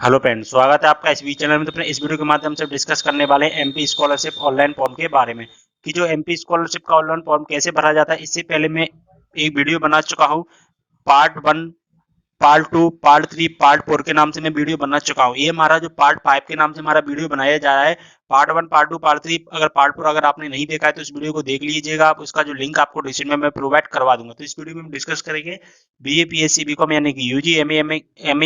Hello friends, स्वागत है आपका इस वीडियो चैनल में। तो अपने इस वीडियो के माध्यम से डिस्कस करने वाले हैं एमपी स्कॉलरशिप ऑनलाइन फॉर्म के बारे में कि जो एमपी स्कॉलरशिप का ऑनलाइन फॉर्म कैसे भरा जाता है। इससे पहले मैं एक वीडियो बना चुका हूं, पार्ट 1, पार्ट 2, पार्ट 3, पार्ट 4 के नाम से मैं वीडियो बना चुका हूं। ये हमारा जो पार्ट 5 के नाम से हमारा वीडियो बनाया जा रहा है। पार्ट 1, पार्ट 2, पार्ट 3, अगर पार्ट 4 अगर आपने नहीं देखा है तो इस वीडियो को देख लीजिएगा। आप उसका जो लिंक आपको डिस्क्रिप्शन में मैं प्रोवाइड करवा दूंगा। तो इस वीडियो में हम डिस्कस करेंगे बीए, पीएससी, बीकॉम यानी कि यूजी, एमए,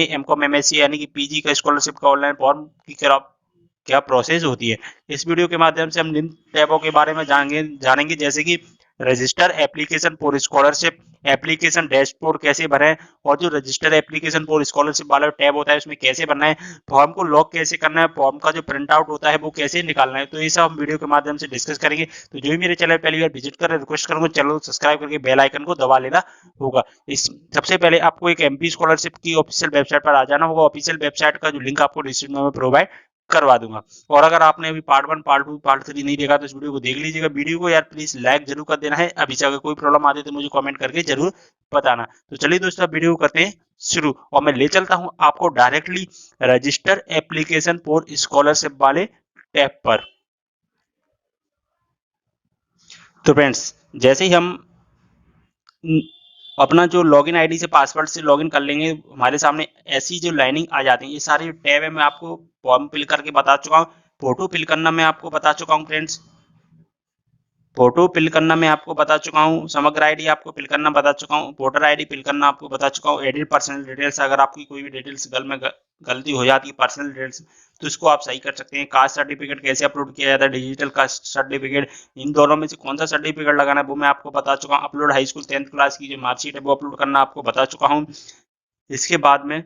एमकॉम, एमएससी यानी कि पीजी का स्कॉलरशिप का ऑनलाइन फॉर्म की क्या प्रोसेस होती है। इस वीडियो के माध्यम से हम जिन टैबों के बारे में जानेंगे जैसे कि register application for scholarship, application dashboard कैसे भरें, और जो रजिस्टर एप्लीकेशन फॉर स्कॉलरशिप वाला टैब होता है उसमें कैसे भरना है, फॉर्म को लॉक कैसे करना है, फॉर्म का जो प्रिंट आउट होता है वो कैसे निकालना है। तो ये सब हम वीडियो के माध्यम से डिस्कस करेंगे। तो जो भी मेरे चैनल पहली बार विजिट कर रहे हैं, रिक्वेस्ट करूंगा चैनल को सब्सक्राइब करके बेल आइकन को दबा लेना होगा। इस सबसे पहले आपको एक एमपी स्कॉलरशिप की ऑफिशियल वेबसाइट पर आ जाना होगा। ऑफिशियल वेबसाइट का जो लिंक आपको डिस्क्रिप्शन में प्रोवाइड करवा दूंगा। और अगर आपने अभी पार्ट 1, पार्ट 2, पार्ट 3 नहीं देखा तो इस वीडियो को देख लीजिएगा। वीडियो को यार प्लीज लाइक जरूर कर देना है। अभी से अगर कोई प्रॉब्लम आती है तो मुझे कमेंट करके जरूर बताना। तो चलिए दोस्तों, वीडियो को करते हैं शुरू और मैं ले चलता हूं आपको directly register application for scholarship वाले टैब पर। तो फ्रेंड्स, जैसे ही हम अपना जो लॉगिन आईडी से पासवर्ड से लॉगिन कर लेंगे, हमारे सामने ऐसी जो लाइनिंग आ जाती है। ये सारी टैब है, मैं आपको फॉर्म फिल करके बता चुका हूँ। फोटो फिल करना मैं आपको बता चुका हूँ फ्रेंड्स, फोटो फिल करना मैं आपको बता चुका हूँ। समग्र आईडी आपको फिल करना बता चुका हूँ। वोटर आईडी फिल करना आपको बता चुका हूँ। एडिट पर्सनल डिटेल्स, अगर आपकी कोई भी डिटेल्स गलती हो जाती है पर्सनल डिटेल्स तो इसको आप सही कर सकते हैं। कास्ट सर्टिफिकेट कैसे अपलोड किया जाता है, डिजिटल कास्ट सर्टिफिकेट, इन दोनों में से कौन सा सर्टिफिकेट लगाना है वो मैं आपको बता चुका हूँ। Upload high school 10th class की जो मार्कशीट है वो अपलोड करना आपको बता चुका हूँ। इसके बाद में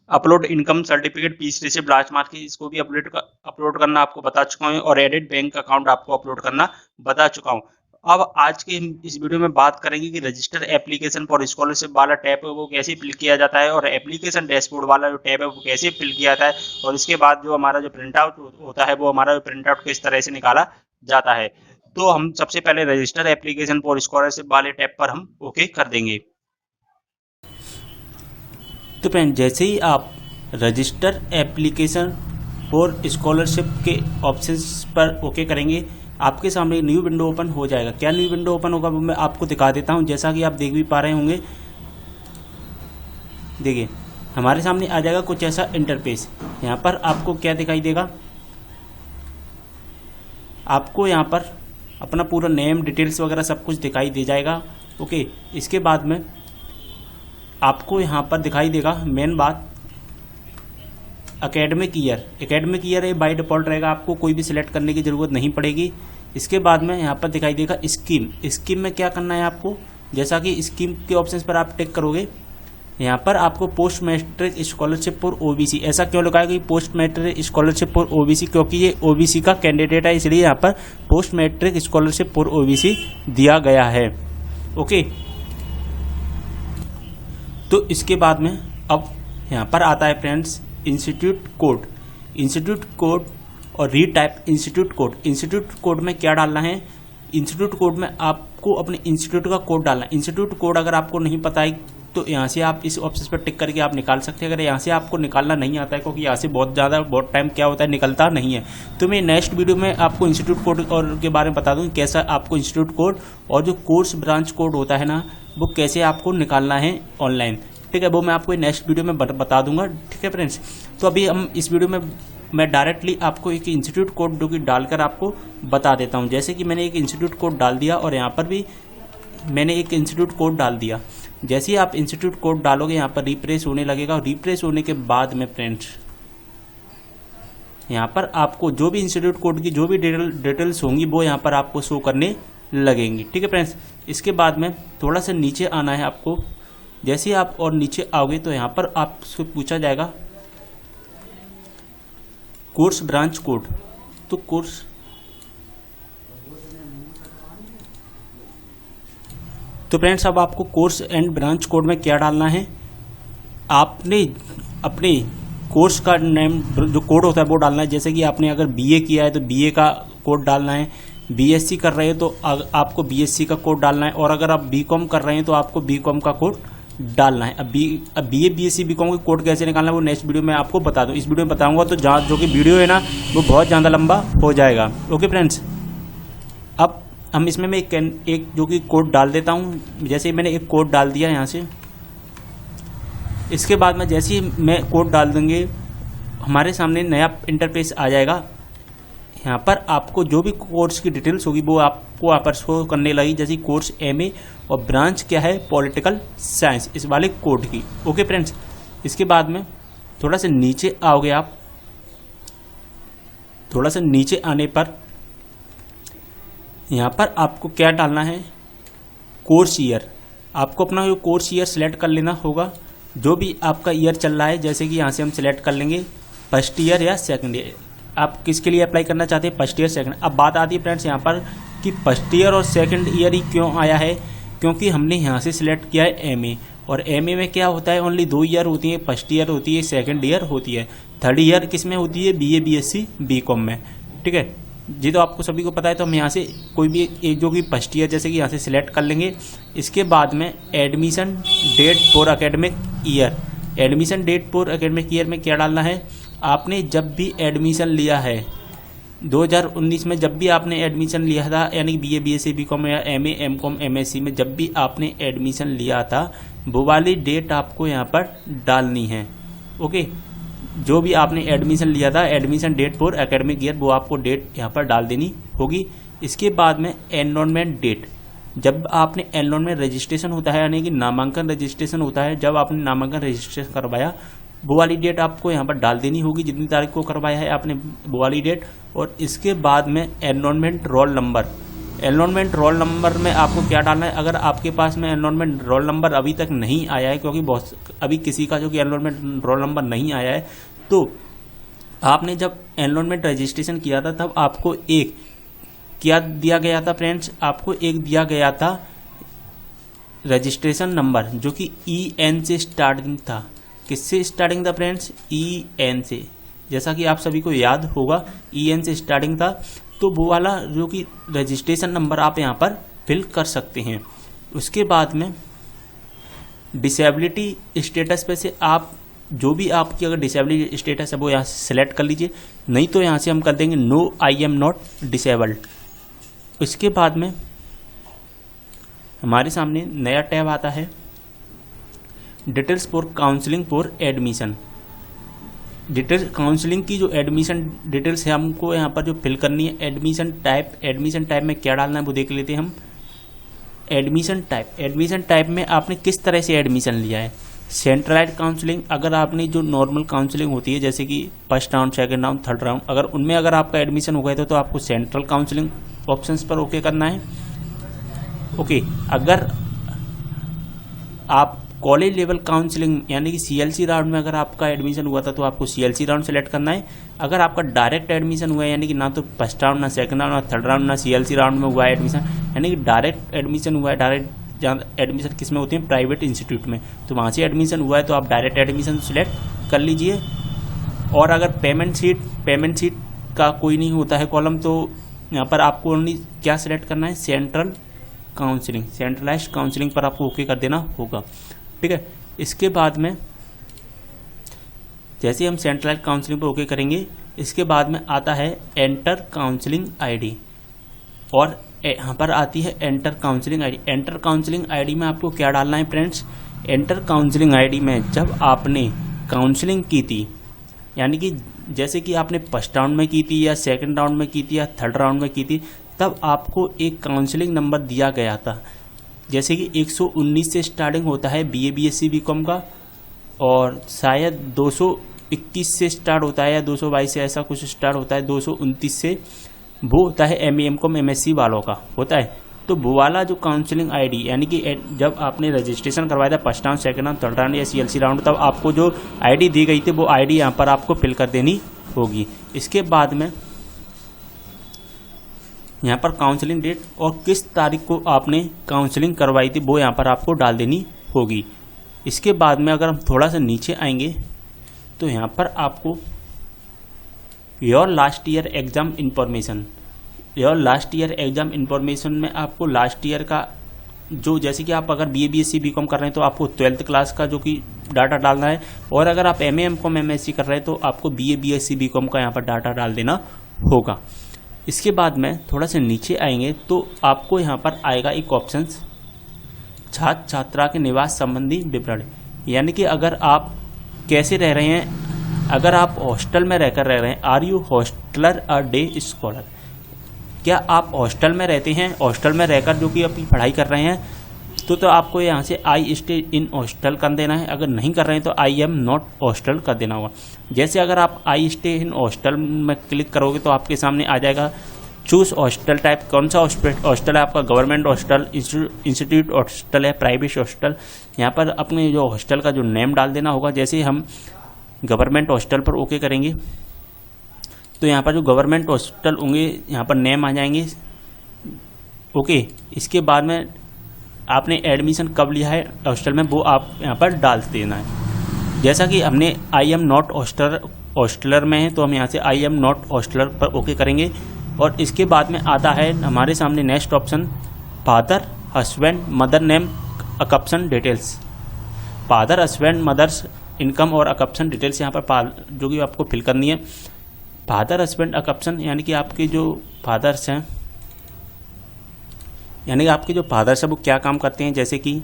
upload income certificate, fees receipt, last mark की, इसको भी अपलोड करना आपको बता चुका हूँ। और एडिट बैंक अकाउंट आपको अपलोड करना बता चुका हूँ। अब आज के इस वीडियो में बात करेंगे कि रजिस्टर एप्लीकेशन फॉर स्कॉलरशिप वाला टैब है वो कैसे फिल किया जाता है, और एप्लीकेशन डैशबोर्ड वाला जो टैब है वो कैसे फिल किया जाता है, और इसके बाद जो हमारा जो प्रिंट आउट होता है वो हमारा प्रिंट आउट किस तरह से निकाला जाता है। तो हम सबसे पहले रजिस्टर एप्लीकेशन फॉर स्कॉलरशिप वाले टैब पर हम ओके कर देंगे। तो फ्रेंड, जैसे ही आप रजिस्टर एप्लीकेशन फॉर स्कॉलरशिप के ऑप्शंस पर ओके करेंगे, आपके सामने एक न्यू विंडो ओपन हो जाएगा। क्या न्यू विंडो ओपन होगा वो मैं आपको दिखा देता हूं। जैसा कि आप देख भी पा रहे होंगे, देखिए हमारे सामने आ जाएगा कुछ ऐसा इंटरफेस। यहाँ पर आपको क्या दिखाई देगा, आपको यहाँ पर अपना पूरा नेम, डिटेल्स वगैरह सब कुछ दिखाई दे जाएगा। ओके, इसके बाद में आपको यहाँ पर दिखाई देगा मेन बात, एकेडमिक ईयर है, बाय डिफ़ॉल्ट रहेगा। आपको कोई भी सिलेक्ट करने की ज़रूरत नहीं पड़ेगी। इसके बाद में यहाँ पर दिखाई देगा स्कीम में क्या करना है आपको। जैसा कि स्कीम के ऑप्शन पर आप टिक करोगे, यहाँ पर आपको post matric scholarship for OBC, ऐसा क्यों लिखा है कि post matric scholarship for OBC, क्योंकि ये ओबीसी का कैंडिडेट है, इसलिए यहाँ पर post matric scholarship for OBC दिया गया है। ओके, तो इसके बाद में अब यहाँ पर आता है फ्रेंड्स इंस्टीट्यूट कोड और रीटाइप इंस्टीट्यूट कोड में क्या डालना है। इंस्टीट्यूट कोड में आपको अपने इंस्टीट्यूट का कोड डालना है। इंस्टीट्यूट कोड अगर आपको नहीं पता है तो यहाँ से आप इस ऑप्शन पर टिक करके आप निकाल सकते हैं। अगर यहाँ से आपको निकालना नहीं आता है, क्योंकि यहाँ से बहुत टाइम क्या होता है निकलता नहीं है, तो मैं नेक्स्ट वीडियो में आपको इंस्टीट्यूट कोड और के बारे में बता दूँ कैसा आपको इंस्टीट्यूट कोड और जो कोर्स ब्रांच कोड होता है ना, वो कैसे आपको निकालना है ऑनलाइन। ठीक है, वो मैं आपको नेक्स्ट वीडियो में बता दूंगा। ठीक है फ्रेंड्स, तो अभी हम इस वीडियो में मैं डायरेक्टली आपको एक इंस्टीट्यूट कोड जो कि डालकर आपको बता देता हूं। जैसे कि मैंने एक इंस्टीट्यूट कोड डाल दिया और यहाँ पर भी मैंने एक इंस्टीट्यूट कोड डाल दिया। जैसे ही आप इंस्टीट्यूट कोड डालोगे, यहाँ पर रिफ्रेश होने लगेगा। रिफ्रेश होने के बाद में फ्रेंड्स, यहाँ पर आपको जो भी इंस्टीट्यूट कोड की जो भी डिटेल्स होंगी वो यहाँ पर आपको शो करने लगेंगी। ठीक है फ्रेंड्स, इसके बाद में थोड़ा सा नीचे आना है आपको। जैसे ही आप और नीचे आओगे तो यहाँ पर आपसे पूछा जाएगा कोर्स ब्रांच कोड। तो कोर्स तो फ्रेंड्स, अब आपको कोर्स एंड ब्रांच कोड में क्या डालना है, आपने अपने कोर्स का नेम जो कोड होता है वो डालना है। जैसे कि आपने अगर बीए किया है तो बीए का कोड डालना है, बीएससी कर रहे हैं तो आपको बीएससी का कोड डालना है, और अगर आप बीकॉम कर रहे हैं तो आपको बीकॉम का कोड डालना है। अब BA BSc BCom के कोड कैसे निकालना है वो नेक्स्ट वीडियो में आपको बता दूँ। इस वीडियो में बताऊंगा तो जहाँ जो कि वीडियो है ना वो बहुत ज़्यादा लंबा हो जाएगा। ओके फ्रेंड्स, अब हम इसमें मैं एक जो कि कोड डाल देता हूँ। जैसे मैंने एक कोड डाल दिया यहाँ से, इसके बाद में जैसे ही मैं कोड डाल देंगे हमारे सामने नया इंटरफेस आ जाएगा। यहाँ पर आपको जो भी कोर्स की डिटेल्स होगी वो आपको यहाँ पर शो करने लगी, जैसे कोर्स MA और ब्रांच क्या है पॉलिटिकल साइंस, इस वाले कोड की। ओके फ्रेंड्स, इसके बाद में थोड़ा सा नीचे आओगे आप। थोड़ा सा नीचे आने पर यहाँ पर आपको क्या डालना है, कोर्स ईयर। आपको अपना जो कोर्स ईयर सेलेक्ट कर लेना होगा, जो भी आपका ईयर चल रहा है। जैसे कि यहाँ से हम सेलेक्ट कर लेंगे फर्स्ट ईयर या सेकंड ईयर। आप किसके लिए अप्लाई करना चाहते हैं, फर्स्ट ईयर सेकंड। अब बात आती है फ्रेंड्स यहाँ पर कि फर्स्ट ईयर और सेकंड ईयर ही क्यों आया है, क्योंकि हमने यहाँ से सिलेक्ट किया है MA, और MA में क्या होता है, ओनली 2 ईयर होती है, फर्स्ट ईयर होती है, सेकंड ईयर होती है। थर्ड ईयर किस में होती है, BA BSc BCom में। ठीक है जी, तो आपको सभी को पता है। तो हम यहाँ से कोई भी एक जो कि फर्स्ट ईयर जैसे कि यहाँ से सिलेक्ट कर लेंगे। इसके बाद में admission date for academic year, admission date for academic year में क्या डालना है, आपने जब भी एडमिशन लिया है 2019 में, जब भी आपने एडमिशन लिया था, यानी BA BSc BCom या MA MCom MSc में जब भी आपने एडमिशन लिया था वो वाली डेट आपको यहाँ पर डालनी है। ओके, जो भी आपने एडमिशन लिया था, admission date for academic year, वो आपको डेट यहाँ पर डाल देनी होगी। इसके बाद में एनरोलमेंट डेट, जब आपने एनरोलमेंट रजिस्ट्रेशन होता है, यानी कि नामांकन रजिस्ट्रेशन होता है, जब आपने नामांकन रजिस्ट्रेशन करवाया वो वाली डेट आपको यहाँ पर डाल देनी होगी, जितनी तारीख को करवाया है आपने वो वाली डेट। और इसके बाद में enrolment roll number, enrolment roll number में आपको क्या डालना है, अगर आपके पास में एनरोलमेंट रोल नंबर अभी तक नहीं आया है, क्योंकि बहुत अभी किसी का जो कि एनरोलमेंट रोल नंबर नहीं आया है, तो आपने जब एनरोलमेंट रजिस्ट्रेशन किया था तब आपको एक क्या दिया गया था फ्रेंड्स, आपको एक दिया गया था रजिस्ट्रेशन नंबर, जो कि EN से स्टार्टिंग था। किससे स्टार्टिंग था फ्रेंड्स, EN से। जैसा कि आप सभी को याद होगा EN से स्टार्टिंग था, तो वो वाला जो कि रजिस्ट्रेशन नंबर आप यहाँ पर फिल कर सकते हैं। उसके बाद में डिसेबिलिटी स्टेटस पे से आप जो भी आपकी अगर डिसेबिलिटी स्टेटस है वो यहाँ से सिलेक्ट कर लीजिए, नहीं तो यहाँ से हम कर देंगे no I am not disabled. उसके बाद में हमारे सामने नया टैब आता है, details for counselling for admission. Details counselling की जो एडमिशन डिटेल्स है हमको यहाँ पर जो फिल करनी है। एडमिशन टाइप में क्या डालना है वो देख लेते हैं हम। एडमिशन टाइप में आपने किस तरह से एडमिशन लिया है। सेंट्रलाइज्ड काउंसलिंग, अगर आपने जो नॉर्मल काउंसलिंग होती है जैसे कि first round, second round, third round, अगर उनमें अगर आपका एडमिशन हो गया तो आपको सेंट्रल काउंसलिंग ऑप्शंस पर ओके करना है। ओके, अगर आप कॉलेज लेवल काउंसलिंग यानी कि CLC राउंड में अगर आपका एडमिशन हुआ था तो आपको CLC राउंड सेलेक्ट करना है। अगर आपका डायरेक्ट एडमिशन हुआ है, यानी कि ना तो फर्स्ट राउंड, ना सेकंड राउंड, ना थर्ड राउंड, ना CLC राउंड में हुआ है एडमिशन, यानी कि डायरेक्ट एडमिशन हुआ है, डायरेक्ट जहाँ एडमिशन किस में होती है, प्राइवेट इंस्टीट्यूट में, तो वहाँ से एडमिशन हुआ है तो आप डायरेक्ट एडमिशन सेलेक्ट कर लीजिए। और अगर पेमेंट सीट का कोई नहीं होता है कॉलम, तो यहाँ पर आपको ओनली क्या सिलेक्ट करना है, सेंट्रल काउंसलिंग, सेंट्रलाइज्ड काउंसलिंग पर आपको ओके कर देना होगा। ठीक है, इसके बाद में जैसे हम सेंट्रलाइज्ड काउंसलिंग पर ओके करेंगे, इसके बाद में आता है एंटर काउंसलिंग ID, और यहाँ पर आती है enter counselling ID। Enter counselling ID में आपको क्या डालना है फ्रेंड्स, एंटर काउंसलिंग ID में जब आपने काउंसलिंग की थी, यानी कि जैसे कि आपने फर्स्ट राउंड में की थी या सेकंड राउंड में की थी या थर्ड राउंड में की थी, तब आपको एक काउंसलिंग नंबर दिया गया था। जैसे कि 119 से स्टार्टिंग होता है BA BSc BCom का, और शायद 221 से स्टार्ट होता है या 222 से ऐसा कुछ स्टार्ट होता है, 229 से वो होता है MA MCom MSc वालों का होता है। तो वो वाला जो काउंसलिंग ID, यानी कि जब आपने रजिस्ट्रेशन करवाया था first round, second round, third round या CLC राउंड, तब आपको जो ID दी गई थी वो ID यहाँ पर आपको फिल कर देनी होगी। इसके बाद में यहाँ पर काउंसलिंग डेट और किस तारीख को आपने काउंसलिंग करवाई थी वो यहाँ पर आपको डाल देनी होगी। इसके बाद में अगर हम थोड़ा सा नीचे आएंगे तो यहाँ पर आपको your last year exam information, your last year exam information में आपको लास्ट ईयर का जो जैसे कि आप अगर BA BSc BCom कर रहे हैं तो आपको 12th क्लास का जो कि डाटा डालना है, और अगर आप MA MCom MSc कर रहे हैं तो आपको BA BSc BCom का यहाँ पर डाटा डाल देना होगा। इसके बाद में थोड़ा सा नीचे आएंगे तो आपको यहाँ पर आएगा एक ऑप्शन छात्र छात्रा के निवास संबंधी विवरण, यानी कि अगर आप कैसे रह रहे हैं, अगर आप हॉस्टल में रहकर रह रहे हैं, are you hosteller or day scholar, क्या आप हॉस्टल में रहते हैं, हॉस्टल में रहकर जो कि अपनी पढ़ाई कर रहे हैं, तो आपको यहाँ से आई स्टे इन हॉस्टल कर देना है। अगर नहीं कर रहे हैं तो आई एम नॉट हॉस्टल कर देना होगा। जैसे अगर आप आई स्टे इन हॉस्टल में क्लिक करोगे तो आपके सामने आ जाएगा चूज हॉस्टल टाइप, कौन सा हॉस्टल है आपका, गवर्नमेंट हॉस्टल, इंस्टीट्यूट हॉस्टल है, प्राइवेट हॉस्टल। यहाँ पर अपने जो हॉस्टल का जो नेम डाल देना होगा। जैसे हम गवर्नमेंट हॉस्टल पर ओके करेंगे तो यहाँ पर जो गवर्नमेंट हॉस्टल होंगे यहाँ पर नेम आ जाएंगे। ओके, इसके बाद में आपने एडमिशन कब लिया है हॉस्टल में वो आप यहाँ पर डाल देना है। जैसा कि हमने आई एम नॉट हॉस्टलर में है तो हम यहाँ से आई एम नॉट हॉस्टलर पर ओके करेंगे। और इसके बाद में आता है हमारे सामने next option father husband mother name occupation details. Father husband mother's income और अकप्शन डिटेल्स यहाँ पर जो कि आपको फिल करनी है। फादर हस्बैंड अकप्शन यानी कि आपके जो फादर्स हैं, यानी कि आपके जो फादर्स हैं वो क्या काम करते हैं, जैसे कि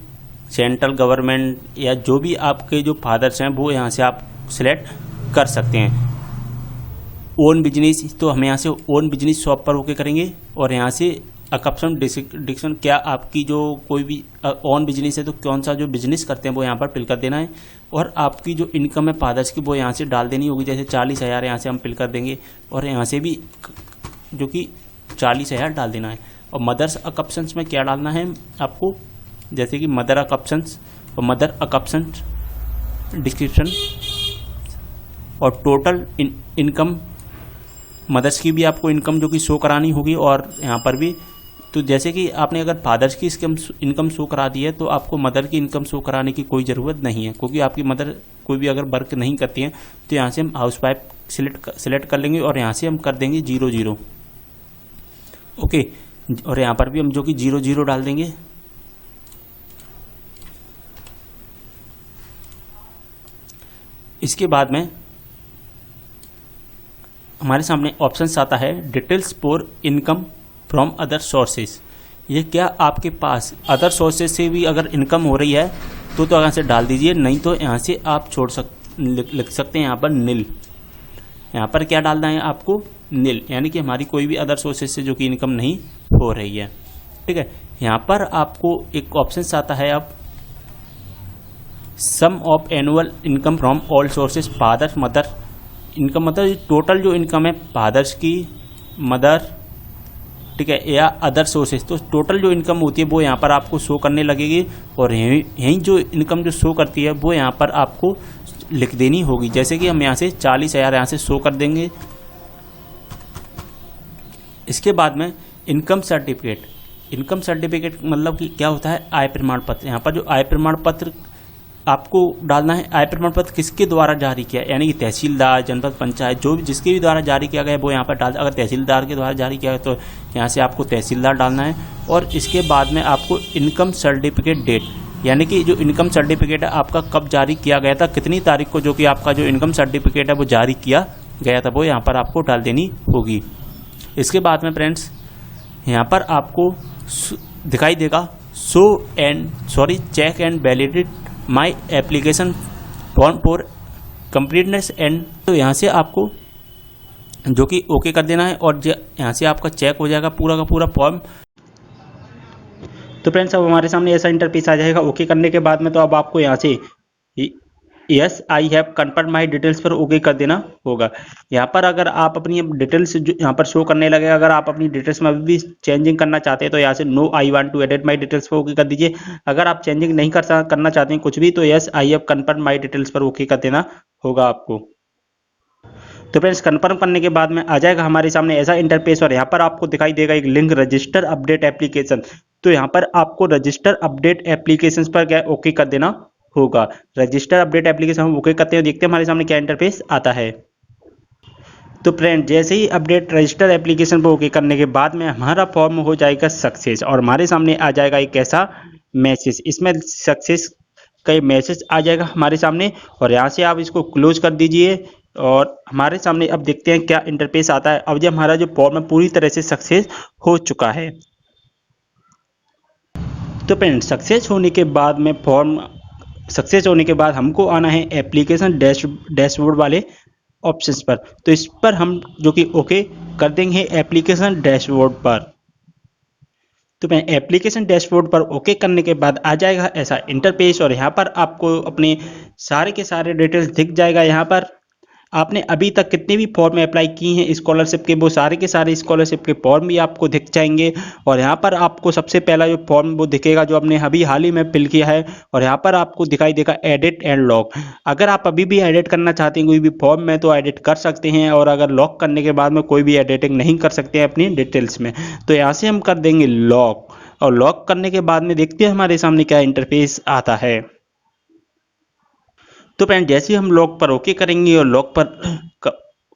सेंट्रल गवर्नमेंट या जो भी आपके जो फादर्स हैं वो यहाँ से आप सिलेक्ट कर सकते हैं। ओन बिजनेस, तो हम यहाँ से ओन बिजनेस शॉप पर ओके करेंगे और यहाँ से अकप्शन डिक्शन, क्या आपकी जो कोई भी ओन बिजनेस है तो कौन सा जो बिजनेस करते हैं वो यहाँ पर फिल कर देना है। और आपकी जो इनकम है फादर्स की वो यहाँ से डाल देनी होगी। जैसे 40,000 यहाँ से हम फिल कर देंगे और यहाँ से भी जो कि 40,000 डाल देना है। और मदर्स अकप्शंस में क्या डालना है आपको, जैसे कि मदर अकप्शंस और मदर अकप्शंस डिस्क्रिप्शन और टोटल इनकम, मदर्स की भी आपको इनकम जो कि शो करानी होगी। और यहाँ पर भी तो जैसे कि आपने अगर फादर्स की इनकम शो करा दी है तो आपको मदर की इनकम शो कराने की कोई ज़रूरत नहीं है, क्योंकि आपकी मदर कोई भी अगर वर्क नहीं करती है तो यहाँ से हम हाउस वाइफ सिलेक्ट कर लेंगे और यहाँ से हम कर देंगे 00। ओके, और यहाँ पर भी हम जो कि 00 डाल देंगे। इसके बाद में हमारे सामने ऑप्शन आता है details for income from other sources. ये क्या आपके पास अदर सोर्सेज से भी अगर इनकम हो रही है तो यहाँ से डाल दीजिए, नहीं तो यहाँ से आप लिख सकते हैं यहाँ पर नील। यहाँ पर क्या डालना है आपको, नील, यानी कि हमारी कोई भी अदर सोर्सेज से जो कि इनकम नहीं हो रही है। ठीक है, यहाँ पर आपको एक ऑप्शन आता है अब sum of annual income from all sources father mother income, मतलब टोटल जो इनकम है फादर्स की, मदर, ठीक है, या अदर सोर्सेज, तो टोटल जो इनकम होती है वो यहाँ पर आपको शो करने लगेगी। और यहीं जो इनकम जो शो करती है वो यहाँ पर आपको लिख देनी होगी। जैसे कि हम यहाँ से 40,000 यहाँ से शो कर देंगे। इसके बाद में इनकम सर्टिफिकेट मतलब कि क्या होता है, आय प्रमाण पत्र। यहाँ पर जो आय प्रमाण पत्र आपको डालना है, आय प्रमाण पत्र किसके द्वारा जारी किया, यानी कि तहसीलदार, जनपद पंचायत, जो भी जिसके भी द्वारा जारी किया गया है वो यहाँ पर डाल। अगर तहसीलदार के द्वारा जारी किया गया तो यहाँ से आपको तहसीलदार डालना है। और इसके बाद में आपको इनकम सर्टिफिकेट डेट, यानी कि जो इनकम सर्टिफिकेट है आपका कब जारी किया गया था, कितनी तारीख को जो कि आपका जो इनकम सर्टिफिकेट है वो जारी किया गया था, वो यहाँ पर आपको डाल देनी होगी। इसके बाद में फ्रेंड्स यहाँ पर आपको दिखाई देगा check and validate my application form for completeness and, तो यहाँ से आपको जो कि ओके कर देना है और यहाँ से आपका चेक हो जाएगा पूरा का पूरा फॉर्म। तो फ्रेंड्स अब हमारे सामने ऐसा इंटरफेस आ जाएगा। ओके करने के बाद में तो अब आपको यहाँ से yes I have confirm my details पर ओके कर देना होगा। यहाँ पर अगर आप अपनी डिटेल्स जो यहाँ पर शो करने लगे, अगर आप अपनी डिटेल्स में अभी भी चेंजिंग करना चाहते हैं तो यहाँ से no I want to edit my details पर ओके कर दीजिए। अगर आप चेंजिंग नहीं करना चाहते हैं कुछ भी तो yes I have confirm my details पर ओके कर देना होगा आपको। तो फ्रेंड्स कन्फर्म करने के बाद में आ जाएगा हमारे सामने ऐसा इंटरफेस और यहाँ पर आपको दिखाई देगा एक लिंक रजिस्टर अपडेट एप्लीकेशन। तो यहाँ पर आपको रजिस्टर अपडेट एप्लीकेशन पर क्या ओके कर देना होगा। रजिस्टर अपडेट एप्लीकेशन हम ओके करते हैं, देखते हैं हमारे सामने क्या इंटरफेस आता है। तो फ्रेंड जैसे ही अपडेट रजिस्टर एप्लीकेशन पर ओके करने के बाद में हमारा फॉर्म हो जाएगा सक्सेस और हमारे सामने आ जाएगा एक ऐसा मैसेज, इसमें सक्सेस का मैसेज आ जाएगा हमारे सामने और यहाँ से आप इसको क्लोज कर दीजिए और हमारे सामने अब देखते हैं क्या इंटरफेस आता है। अब जब हमारा जो फॉर्म है पूरी तरह से सक्सेस हो चुका है। तो फ्रेंड्स सक्सेस होने के बाद में फॉर्म सक्सेस होने के बाद हमको आना है एप्लीकेशन डैशबोर्ड वाले ऑप्शंस पर। तो इस पर हम जो कि ओके कर देंगे एप्लीकेशन डैशबोर्ड पर। तो मैं एप्लीकेशन डैशबोर्ड पर ओके करने के बाद आ जाएगा ऐसा इंटरफेस और यहाँ पर आपको अपने सारे के सारे डिटेल्स दिख जाएगा। यहाँ पर आपने अभी तक कितने भी फॉर्म अप्लाई किए हैं स्कॉलरशिप के, वो सारे के सारे स्कॉलरशिप के फॉर्म भी आपको दिख जाएंगे। और यहाँ पर आपको सबसे पहला जो फॉर्म वो दिखेगा जो आपने अभी हाल ही में फिल किया है और यहाँ पर आपको दिखाई देगा एडिट एंड लॉक। अगर आप अभी भी एडिट करना चाहते हैं कोई भी फॉर्म में तो एडिट कर सकते हैं, और अगर लॉक करने के बाद में कोई भी एडिटिंग नहीं कर सकते हैं अपनी डिटेल्स में, तो यहाँ से हम कर देंगे लॉक। और लॉक करने के बाद में देखते हैं हमारे सामने क्या इंटरफेस आता है। तो फ्रेंड जैसे ही हम लॉक पर ओके करेंगे और लॉक पर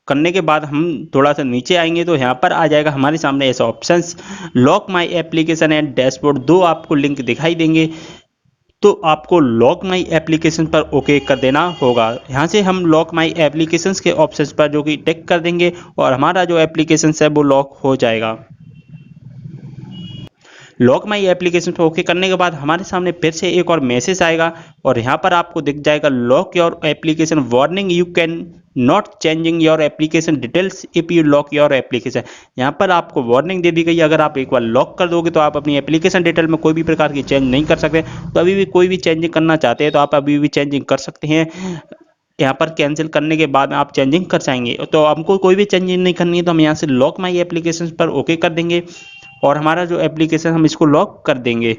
करने के बाद हम थोड़ा सा नीचे आएंगे तो यहाँ पर आ जाएगा हमारे सामने ऐसा options lock my application and dashboard, दो आपको लिंक दिखाई देंगे। तो आपको लॉक माय एप्लीकेशन पर ओके कर देना होगा। यहाँ से हम लॉक माय एप्लीकेशंस के ऑप्शंस पर जो कि टिक कर देंगे और हमारा जो एप्लीकेशन है वो लॉक हो जाएगा। लॉक माई एप्लीकेशन पर ओके करने के बाद हमारे सामने फिर से एक और मैसेज आएगा और यहाँ पर आपको दिख जाएगा lock your application warning, you can not changing your application details if you lock your application. यहाँ पर आपको वार्निंग दे दी गई, अगर आप एक बार लॉक कर दोगे तो आप अपनी एप्लीकेशन डिटेल में कोई भी प्रकार की चेंज नहीं कर सकते। तो अभी भी कोई भी चेंजिंग करना चाहते हैं तो आप अभी भी चेंजिंग कर सकते हैं। यहाँ पर कैंसिल करने के बाद आप चेंजिंग कर जाएंगे। तो हमको कोई भी चेंजिंग नहीं करनी है तो हम यहाँ से लॉक माई एप्लीकेशन पर ओके कर देंगे और हमारा जो एप्लीकेशन हम इसको लॉक कर देंगे।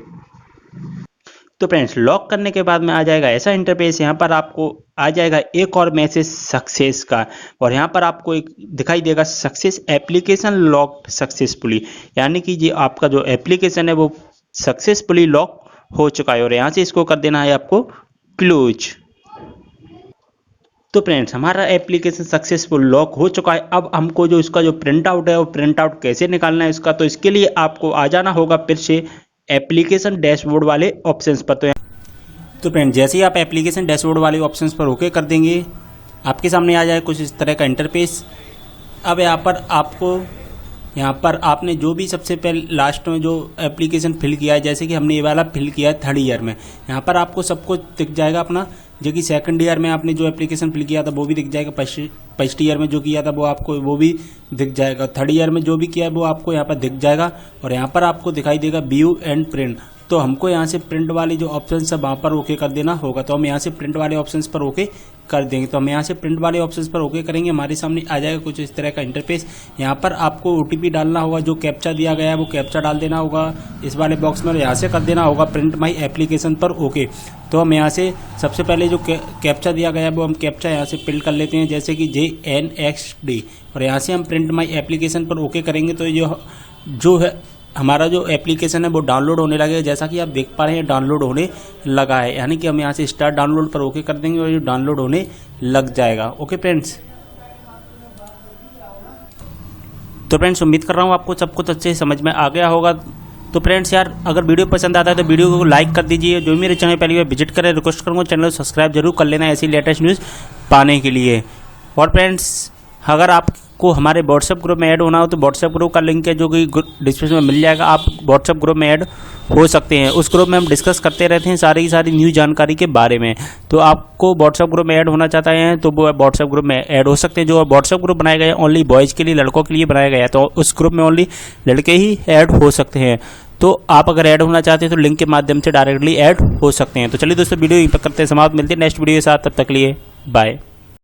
तो फ्रेंड्स लॉक करने के बाद में आ जाएगा ऐसा इंटरफेस। यहाँ पर आपको आ जाएगा एक और मैसेज सक्सेस का और यहाँ पर आपको एक दिखाई देगा सक्सेस एप्लीकेशन लॉक्ड सक्सेसफुली, यानी कि ये आपका जो एप्लीकेशन है वो सक्सेसफुली लॉक हो चुका है और यहाँ से इसको कर देना है आपको क्लोज। तो फ्रेंड्स हमारा एप्लीकेशन सक्सेसफुल लॉक हो चुका है। अब हमको जो इसका जो प्रिंट आउट है वो प्रिंट आउट कैसे निकालना है इसका, तो इसके लिए आपको आ जाना होगा फिर से एप्लीकेशन डैशबोर्ड वाले ऑप्शंस पर। तो फ्रेंड्स जैसे ही आप एप्लीकेशन डैशबोर्ड वाले ऑप्शंस पर ओके कर देंगे आपके सामने आ जाए कुछ इस तरह का इंटरफेस। अब यहाँ पर आपने जो भी सबसे पहले लास्ट में जो एप्लीकेशन फिल किया है, जैसे कि हमने ये वाला फिल किया है 3rd ईयर में, यहाँ पर आपको सब कुछ दिख जाएगा अपना। जो कि 2nd ईयर में आपने जो एप्लीकेशन फिल किया था वो भी दिख जाएगा, फर्स्ट ईयर में जो किया था वो आपको वो भी दिख जाएगा, 3rd ईयर में जो भी किया है वो आपको यहाँ पर दिख जाएगा। और यहाँ पर आपको दिखाई देगा व्यू एंड प्रिंट। तो हमको यहाँ से प्रिंट वाले जो ऑप्शन है वहाँ पर ओके कर देना होगा। तो हम यहाँ से प्रिंट वाले ऑप्शंस पर ओके कर देंगे। तो हम यहाँ से प्रिंट वाले ऑप्शंस पर ओके करेंगे, हमारे सामने आ जाएगा कुछ इस तरह का इंटरफेस। यहाँ पर आपको OTP डालना होगा, जो कैप्चा दिया गया है वो कैप्चा डाल देना होगा इस वाले बॉक्स में और यहाँ से कर देना होगा प्रिंट माई एप्लीकेशन पर ओके। तो हम यहाँ से सबसे पहले जो कैप्चा दिया गया है वो हम कैप्चा यहाँ से फिल कर लेते हैं, जैसे कि JNXD, और यहाँ से हम प्रिंट माई एप्लीकेशन पर ओके करेंगे। तो जो है हमारा जो एप्लीकेशन है वो डाउनलोड होने लगेगा, जैसा कि आप देख पा रहे हैं डाउनलोड होने लगा है। यानी कि हम यहाँ से स्टार्ट डाउनलोड पर ओके कर देंगे और ये डाउनलोड होने लग जाएगा। ओके फ्रेंड्स, तो फ्रेंड्स उम्मीद कर रहा हूँ आपको सब कुछ अच्छे से समझ में आ गया होगा। तो फ्रेंड्स यार अगर वीडियो पसंद आता है तो वीडियो को लाइक कर दीजिए। जो मेरे चैनल पहली बार विजिट करें रिक्वेस्ट करूँगा चैनल को सब्सक्राइब जरूर कर लेना ऐसी लेटेस्ट न्यूज़ पाने के लिए। और फ्रेंड्स अगर आपको हमारे व्हाट्सएप ग्रुप में ऐड होना हो तो व्हाट्सएप ग्रुप का लिंक है जो कि डिस्क्रिप्शन में मिल जाएगा, आप व्हाट्सएप ग्रुप में ऐड हो सकते हैं। उस ग्रुप में हम डिस्कस करते रहते हैं सारी की सारी न्यूज़ जानकारी के बारे में। तो आपको व्हाट्सएप ग्रुप में ऐड होना चाहते हैं तो वो व्हाट्सएप ग्रुप में ऐड हो सकते हैं। जो व्हाट्सएप ग्रुप बनाया गया है ओनली बॉयज़ के लिए, लड़कों के लिए बनाया गया है, तो उस ग्रुप में ओनली लड़के ही ऐड हो सकते हैं। तो आप अगर ऐड होना चाहते हैं तो लिंक के माध्यम से डायरेक्टली ऐड हो सकते हैं। तो चलिए दोस्तों वीडियो यहीं पर करते हैं समाप्त, मिलते हैं नेक्स्ट वीडियो के साथ, तब तक के लिए बाय।